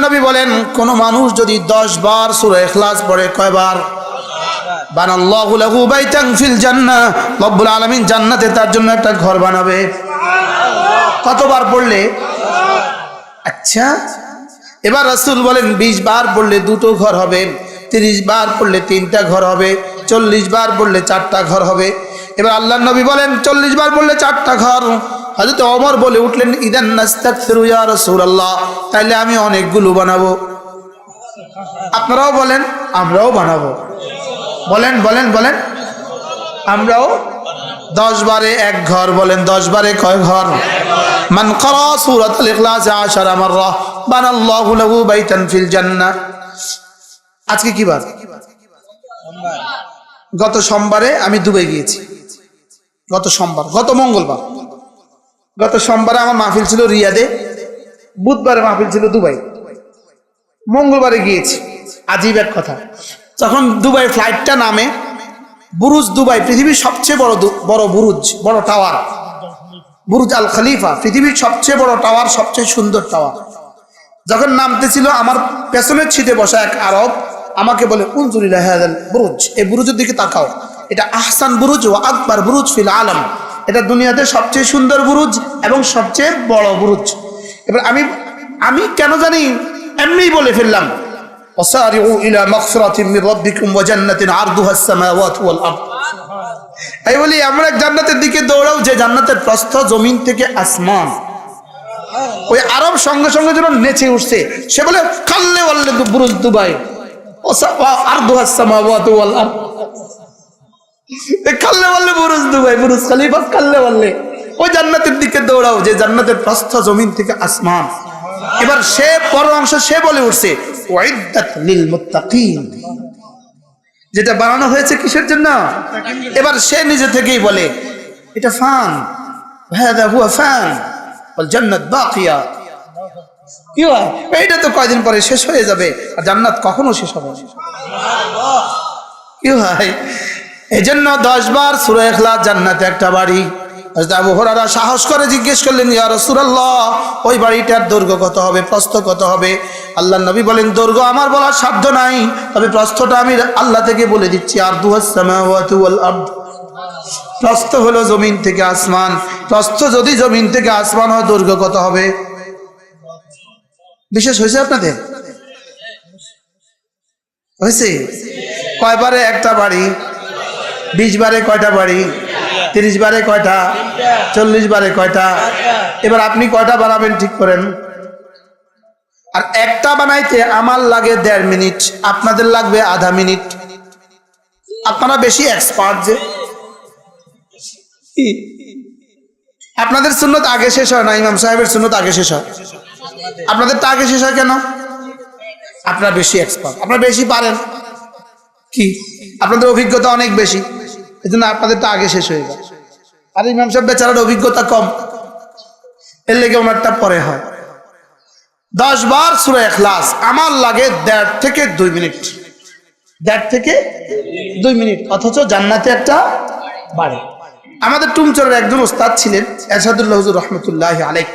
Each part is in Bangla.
নবী বলেন কোন মানুষ যদি 10 বার সূরা ইখলাস পড়ে, কয়বার? বানাল্লাহু লাহু বাইতান ফিল জান্নাহ, রব্বুল আলামিন জান্নাতে তার জন্য একটা ঘর বানাবে। কতবার পড়লে? আচ্ছা, এবার রাসূল বলেন 20 বার পড়লে 2টো ঘর হবে, 30 বার পড়লে 3টা ঘর হবে, 40 বার পড়লে 4টা ঘর হবে। এবার আল্লাহর নবী বলেন 40 বার পড়লে 4টা ঘর। হযরত ওমর বলে উঠলেন ইদান নাস্তাগফিরু ইয়া রাসূলুল্লাহ, তাইলে আমি অনেকগুলো বানাবো। আপনারাও বলেন, আমরাও বানাবো। বলেন বলেন বলেন, আমরাও 10 বারে 1 ঘর। বলেন 10 বারে কয় ঘর? মান ক্বারা সূরাতুল ইখলাস 10 মাররা বানাল্লাহু লাহু বাইতান ফিল জান্নাহ। আজকে কি বার? গত সোমবারে আমি দুবাই গিয়েছি। গত সোমবার, গত মঙ্গলবার। গত সোমবারে আমার মাহফিল ছিল রিয়াদে, বুধবারে মাহফিল ছিল দুবাই, মঙ্গলবারে গিয়েছি। আজীব এক কথা, যখন দুবাই ফ্লাইটটা নামে, বুরুজ দুবাই পৃথিবীর সবচেয়ে বড় বুরুজ, বড় টাওয়ার, বুরুজ আল খলিফা, পৃথিবীর সবচেয়ে বড় টাওয়ার, সবচেয়ে সুন্দর টাওয়ার। যখন নামতেছিল আমার পেছনের সিটে বসা এক আরব আমাকে বলে উনজুর ইলা হাযাল বুরুজ, এই বুরুজের দিকে তাকাও, এটা আহসান বুরুজ ওয়া আকবার বুরুজ ফিল আলম, এটা দুনিয়াতে সবচেয়ে সুন্দর বুরুজ এবং সবচেয়ে বড় বুরুজ। এবার আমি কেন জানি এমনিই বলে ফেললাম ওয়াসারিউ ইলা মাগফিরাতিন মির রাব্বিকুম ওয়া জান্নাতিন আরদুহাস সামাওয়াতু ওয়াল আরদ। এই বলি আমরা এক জান্নাতের দিকে দৌড়াও যে জান্নাতের প্রস্থ জমিন থেকে আসমান। ওই আরব সঙ্গে সঙ্গে যেন নেচে উঠছে, সে বলে কাল্লে ওয়াল্লে বুরুজ দুবাই আরদুহাস সামাওয়াতু ওয়াল আরদ, কাল্লে ওয়াল্লে বুরুজ দুবাই, বুরুজ খলিফা কাল্লে ওয়াল্লে। ওই জান্নাতের দিকে দৌড়াও যে জান্নাতের প্রস্থ জমিন থেকে আসমান। এবার সে পর অংশ সে বলে উঠছে উইদ্দাত লিল মুত্তাকিন, যেটা বানানো হয়েছে কিসের জন্য? এবার সে নিজে থেকেই বলে এটা ফান, হাদা হুয়া ফান ওয়াল জান্নাত বাকিয়া। কি হয়? এইটা তো কয়দিন পরে শেষ হয়ে যাবে, আর জান্নাত কখনো শেষ হবে না। কি হয়? এজন্য 10 বার সূরা ইখলাস জান্নাতে একটা বাড়ি। হযরত আবু হুরায়রা সাহস করে জিজ্ঞেস করলেন ইয়া রাসূলুল্লাহ, ওই বাড়িটার দৈর্ঘ্য কত হবে, প্রস্থ কত হবে? আল্লাহর নবী বলেন দৈর্ঘ্য আমার বলার সাধ্য নাই, তবে প্রস্থটা আমি আল্লাহ থেকে বলে দিচ্ছি। আরদুহাস সামাওয়াতু ওয়াল আরদ, প্রস্থ হলো জমিন থেকে আসমান। প্রস্থ যদি জমিন থেকে আসমান হয়, দৈর্ঘ্য কত হবে? বিশেষ হয়েছে আপনাদের? হয়েছে? কয়বারে একটা বাড়ি? 20 বারে কয়টা বাড়ি? 30 বারে কয়টা? 40 বারে কয়টা? এবার আপনি কয়টা বানাবেন ঠিক করেন। আর একটা বানাইতে আমার লাগে 1.5 মিনিট, আপনাদের লাগবে আধা মিনিট। আপনারা বেশি এক্সপার্ট যে। আপনাদের সুন্নত আগে শেষ হয় না, ইমাম সাহেবের সুন্নত আগে শেষ হয়, আপনাদেরটা আগে শেষ হয় কেন? আপনারা বেশি এক্সপার্ট, আপনারা বেশি পারেন, কি আপনাদের অভিজ্ঞতা অনেক বেশি, এই জন্য আপনাদেরটা আগে শেষ হয়ে যায়। আর ইমাম সাহেব বেচারার অভিজ্ঞতা কম, এর লেগে ওনারটা পরে হয়। 10 বার সূরা ইখলাস আমার লাগে 1.5 থেকে 2 মিনিট, 1.5 থেকে 2 মিনিট, অথচ জান্নাতে একটা বাড়ি। আমাদের টুমচরের একজন ওস্তাদ ছিলেন এরশাদুল্লাহ হুজুর রহমতুল্লাহি আলাইহি,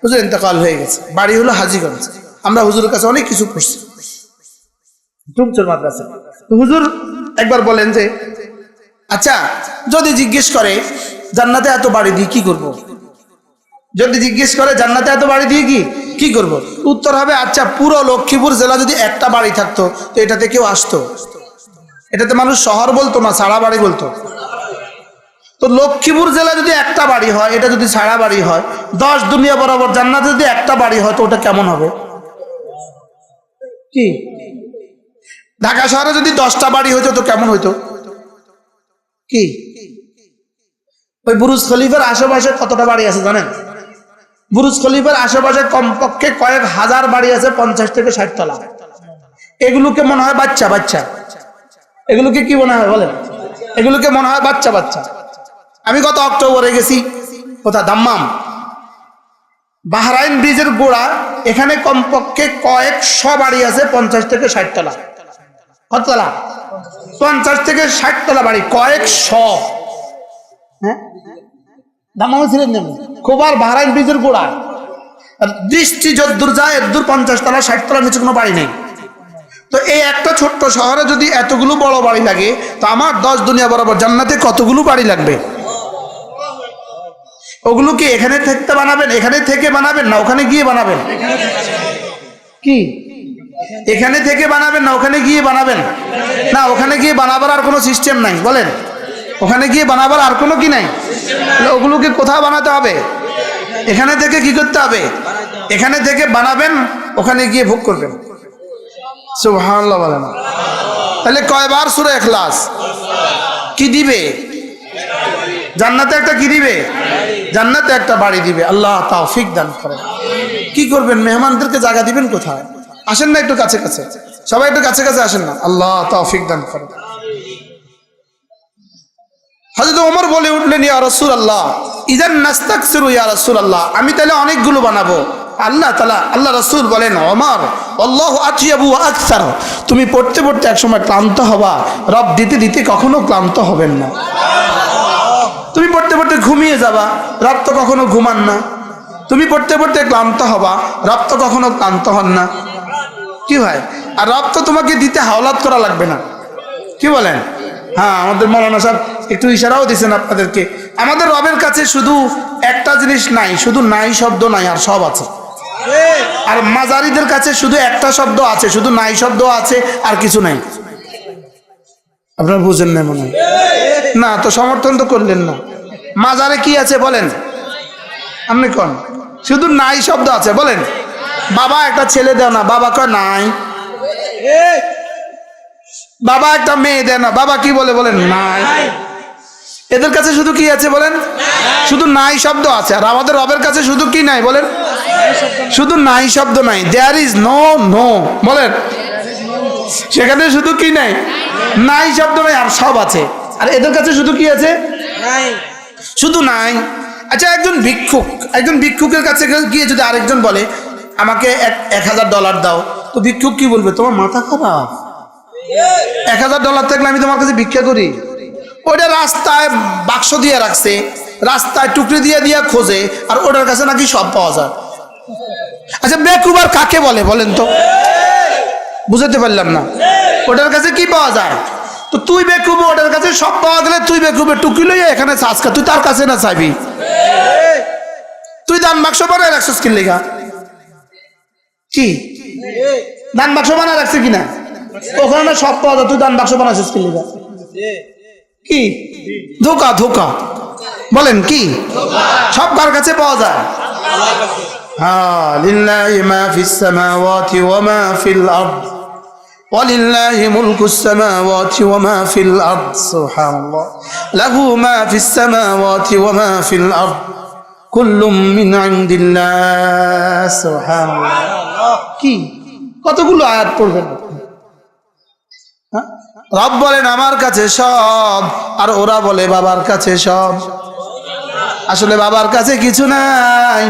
হুজুর ইন্তেকাল হয়ে গেছে, বাড়ি হলো হাজীগঞ্জ। আমরা হুজুরের কাছে অনেক কিছু পড়ছি টুমচর মাদ্রাসা। হুজুর একবার বলেন যে আচ্ছা যদি জিজ্ঞেস করে জান্নাতে এত বাড়ি দিয়ে কি করব, যদি জিজ্ঞেস করে জান্নাতে এত বাড়ি দিয়ে কি করব, উত্তর হবে আচ্ছা পুরো লক্ষ্মীপুর জেলা যদি একটা বাড়ি থাকতো তো এটাতে কেউ আসতো? এটাতে মানুষ শহর বলতো না ছাড়া বাড়ি বলতো? তো লক্ষ্মীপুর জেলা যদি একটা বাড়ি হয়, এটা যদি ছাড়া বাড়ি হয়, 10 দুনিয়া বরাবর জান্নাতে যদি একটা বাড়ি হয় তো ওটা কেমন হবে? কি ঢাকা শহরে যদি 10টা বাড়ি হইতো তো কেমন হইতো? কি ওই বুরুজ খলিফার আশেপাশে কতটা বাড়ি আছে জানেন? বুরুজ খলিফার আশেপাশে কমপক্ষে কয়েক হাজার বাড়ি আছে, 50 থেকে 60 তলা। এগুলোকে মনে হয় বাচ্চা বাচ্চা, এগুলোকে কি মনে হয় বলেন? এগুলোকে মনে হয় বাচ্চা বাচ্চা। আমি গত অক্টোবরে গেছি কোথা দাম্মাম, বাহরাইন ব্রিজের গোড়া, এখানে কমপক্ষে কয়েকশো বাড়ি আছে, 50 থেকে 60 তলা। কত তলা? 50 থেকে 60 তলা বাড়ি, কয়েকশো। হ্যাঁ দাম্মামে ছিলেন খুব, আর বাহরাইন ব্রিজের গোড়া। আর দৃষ্টি যদ্দূর যায় এদ্দূর 50 তলা 60 তলার নিচে কোনো বাড়ি নেই। তো এই একটা ছোট্ট শহরে যদি এতগুলো বড় বাড়ি লাগে, তো আমার 10 দুনিয়া বরাবর জান্নাতে কতগুলো বাড়ি লাগবে? ওগুলো কি এখানে থাকতে বানাবেন, এখানে থেকে বানাবেন, না ওখানে গিয়ে বানাবেন? কি এখানে থেকে বানাবেন না ওখানে গিয়ে বানাবেন? না, ওখানে গিয়ে বানাবার আর কোনো সিস্টেম নাই। বলেন, ওখানে গিয়ে বানাবার আর কোনো কি নাই? ওগুলোকে কোথাও বানাতে হবে? এখানে থেকে কি করতে হবে? এখানে থেকে বানাবেন, ওখানে গিয়ে ভোগ করবেন। সুবহানাল্লাহ বলেন। তাহলে কয়বার সূরা ইখলাস? কি দিবে? জান্নাতে একটা কি দিবে? জান্নাতে একটা বাড়ি দিবে। আল্লাহ তৌফিক দান করেন। কি করবেন? মেহমানদেরকে জায়গা দিবেন কোথায়? আসেন না একটু কাছে কাছে, সবাই একটু কাছে কাছে আসেন না। আল্লাহ তৌফিক দান করেন। হযরত ওমর বলে উঠলেন, ইয়া রাসূলুল্লাহ ইযান নাস্তাকসিরু ইয়া রাসূলুল্লাহ, আমি তাহলে অনেকগুলো বানাবো। আল্লাহ রাসূল বলেন, ওমর আল্লাহু আতইয়াবু ওয়া আকসার, তুমি পড়তে পড়তে একসময় ক্লান্ত হবা, রব দিতে দিতে কখনো ক্লান্ত হবেন না। তুমি পড়তে পড়তে ঘুমিয়ে যাবা, রব তো কখনো ঘুমান না। তুমি পড়তে পড়তে ক্লান্ত হবা, রব তো কখনো ক্লান্ত হন না। কি ভাই? আর রব তো তোমাকে দিতে হাওলাত করা লাগবে না। কি বলেন? হ্যাঁ, আমাদের মৌলানা সাহেব একটু ইশারাও দিয়েছেন আপনাদেরকে। আমাদের রবের কাছে শুধু একটা জিনিস নাই, শুধু নাই শব্দ নাই, আর সব আছে। আর মাজারিদের কাছে শুধু একটা শব্দ আছে, শুধু নাই শব্দ আছে, আর কিছু নাই। আপনারা বুঝেন না মনে হয়? না তো সমর্থন তো করলেন না। মাজারে কি আছে বলেন? আপনি কোন? শুধু নাই শব্দ আছে। বলেন, বাবা একটা ছেলে দেও না, বাবা কয় নাই। বাবা একটা মেয়ে দেয় না, বাবা কি বলে? বলেন নাই। এদের কাছে শুধু কি আছে বলেন? শুধু নাই শব্দ আছে। আর আমাদের রবের কাছে শুধু কি নাই বলেন? শুধু নাই শব্দ নাই। There is no no. বলেন, সেখানে শুধু কি নাই? নাই শব্দ নাই, আর সব আছে। আর এদের কাছে শুধু কি আছে? শুধু নাই। আচ্ছা, একজন ভিক্ষুকের কাছে গিয়ে যদি আরেকজন বলে আমাকে $1000 দাও, তো ভিক্ষুক কি বলবে? তোমার মাথা খারাপ, $1000 থাকলে আমি তোমার কাছে ভিক্ষা করি? ওটা রাস্তায় বাক্স দিয়ে রাখছে, রাস্তায় টুকরি দিয়ে দিয়ে খোঁজে, আর ওটার কাছে নাকি সব পাওয়া যায়। আচ্ছা, বেকুব আর কাকে বলে বলেন তো? বুঝতে পারলাম না। ওটার কাছে কি পাওয়া যায়? তো তুই বেকুব, ওটার কাছে সব পাওয়া গেলে তুই বেকুবের টুকরি লইয়া এখানে চাষকা, তুই তার কাছে না চাইবি? তুই দান বাক্স বানায় রাখছিস কি লেখা? কি দান বাক্স বানায় রাখছে কিনা? ওখানে না সব পাওয়া যায়, তুই দান বাক্স বানাচ্ছিস কি লেখা? কি ধোকা? ধোকা বলেন। কি সব কার কাছে পাওয়া যায়? হ্যাঁ, লিল্লাহি মা ফিস সামাওয়াতি ওয়া মা ফিল আরদ ওয়া লিল্লাহি মুলকুস সামাওয়াতি ওয়া মা ফিল আরদ। সুবহানাল্লাহ। লাহু মা ফিস সামাওয়াতি ওয়া মা ফিল আরদ কুল্লুম মিন ইনদিল্লাহ। সুবহানাল্লাহ। কি কতগুলো আয়াত পড়বেন? রব বলেন আমার কাছে সব, আর ওরা বলে বাবার কাছে সব। আসলে বাবার কাছে কিছু নাই,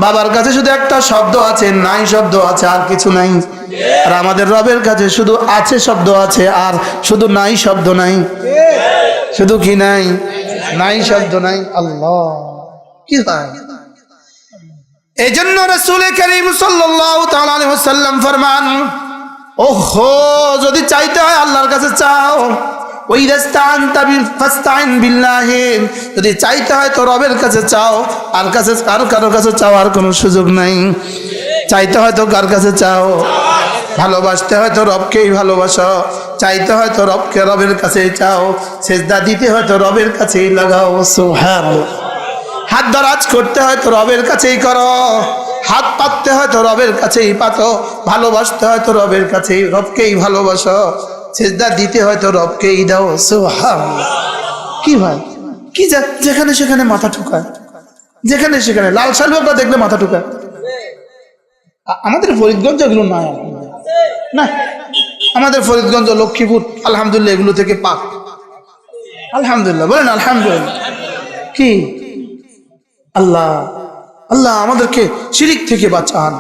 বাবার কাছে শুধু একটা শব্দ আছে, নাই শব্দ আছে, আর কিছু নাই। আর আমাদের রবের কাছে শুধু আছে শব্দ আছে, আর শুধু নাই শব্দ নাই। শুধু কি নাই? নাই শব্দ নাই। আল্লাহ, কি হয়? এই জন্য রাসূল কারীম সাল্লাল্লাহু তাআলা আলাইহি ওয়াসাল্লাম ফরমান, ওহো, যদি চাইতে হয় আল্লাহর কাছে চাও। যদি চাইতে হয় তো রবের কাছে চাও, আর কারোর কাছে চাওয়ার কোনো সুযোগ নাই। চাইতে হয় তো কার কাছে চাও? ভালোবাসতে হয় তো রবকেই ভালোবাসো, চাইতে হয় তো রবের কাছেই চাও, সেজদা দিতে হয় তো রবের কাছেই লাগাও। সুবহানাল্লাহ। হাত দরাজ করতে হয় তো রবের কাছেই করো, হাত পাততে হয় তো রবের কাছেই পাতো, ভালোবাসতে হয় তো রবের কাছেই, রবকেই ভালোবাসো, সেজদা দিতে হয় তো রবকেই দাও। সুবহানাল্লাহ। কি ভাই? কি যেখানে সেখানে মাথা ঠুকায়, যেখানে সেখানে লাল সালুয়াটা দেখলে মাথা ঠুকায়। আমাদের ফরিদগঞ্জ এগুলো নাই না। আমাদের ফরিদগঞ্জ, লক্ষ্মীপুর আলহামদুলিল্লাহ এগুলো থেকে পাক। আলহামদুলিল্লাহ বলেন, আলহামদুলিল্লাহ। কি আল্লাহ, আল্লাহ আমাদেরকে শিরিক থেকে বাঁচান,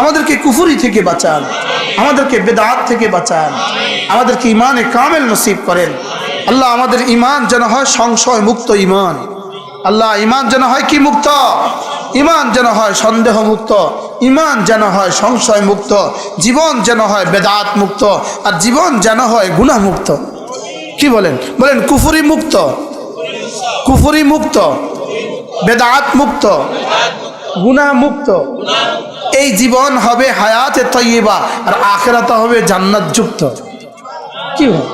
আমাদেরকে কুফরি থেকে বাঁচান, আমাদেরকে বেদাত থেকে বাঁচান, আমাদেরকে ইমানে কামেল নসিব করেন। আল্লাহ আমাদের ইমান যেন হয় সংশয় মুক্ত ইমান। আল্লাহ ইমান যেন হয় কি মুক্ত? ইমান যেন হয় সন্দেহ মুক্ত, ইমান যেন হয় সংশয় মুক্ত, জীবন যেন হয় বেদাত মুক্ত, আর জীবন যেন হয় গুনাহ মুক্ত। কি বলেন? বলেন কুফরি মুক্ত, কুফরি মুক্ত, বেদাত মুক্ত, গুনাহ মুক্ত। এই জীবন হবে হায়াতে তয়্যিবা, আর আখিরাতে হবে জান্নাত যুক্ত। কি হয়?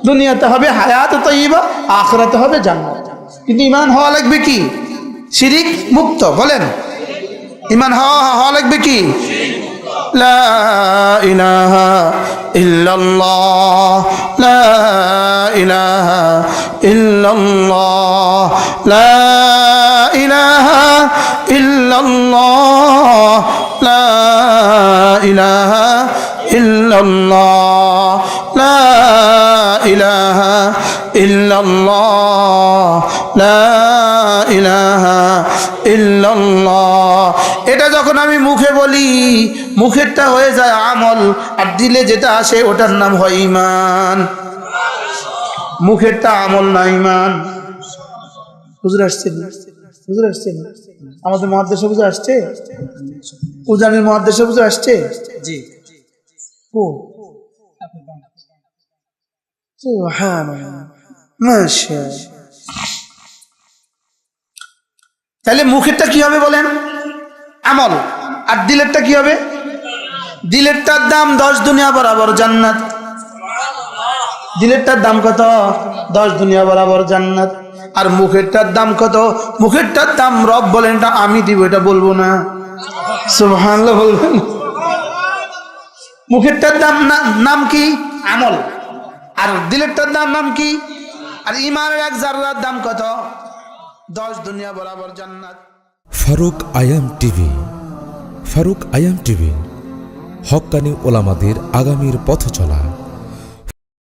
দুনিয়াতে হবে হায়াতে তয়্যিবা, আখিরাতে হবে জান্নাত। কিন্তু ঈমান হওয়া লাগবে কি? শিরিক মুক্ত। বলেন ঈমান হওয়া লাগবে কি? লা ইলাহা ইল্লাল্লাহ, লা ইলাহা ইল্লাল্লাহ, লা ইলাহা ইল্লাল্লাহ, লা ইলাহা ইল্লাল্লাহ, লা ইলাহা ইল্লাল্লাহ, লা ইলাহা ইল্লাল্লাহ। এটা যখন আমি মুখে বলি, মুখেরটা হয়ে যায় আমল, আর দিলে যেটা আসে ওটার নাম হয় ঈমান। মুখেরটা আমল না ঈমান। হুজুর আসছেন, হুজুর আসছেন, আমাদের মুহাদ্দিস হুজুর আসছে, উজানির মুহাদ্দিস হুজুর আসছে। জি ও সুবহানাল্লাহ, মাশাআল্লাহ। তাহলে মুখেরটা কি হবে বলেন? আমল। আর দিলেরটা কি হবে? দিলেরটার দাম 10 দুনিয়া বরাবর জান্নাত। দিলেরটার দাম কত? 10 দুনিয়া বরাবর জান্নাত। আর মুখেরটার দাম কত? মুখেরটার দাম রব বলেন, এটা আমি দিব, এটা বলবো না। সুবহানাল্লাহ বলবেন। মুখেরটার দাম নাম কি? আমল। আর দিলেরটার নাম কি? আর ঈমানের এক জাররার দাম কত? 10 দুনিয়া বরাবর জান্নাত। ফারুক আয়াম টিভি, ফারুক আয়াম টিভি, হক্কানি ওলামাদের আগামীর পথ চলা।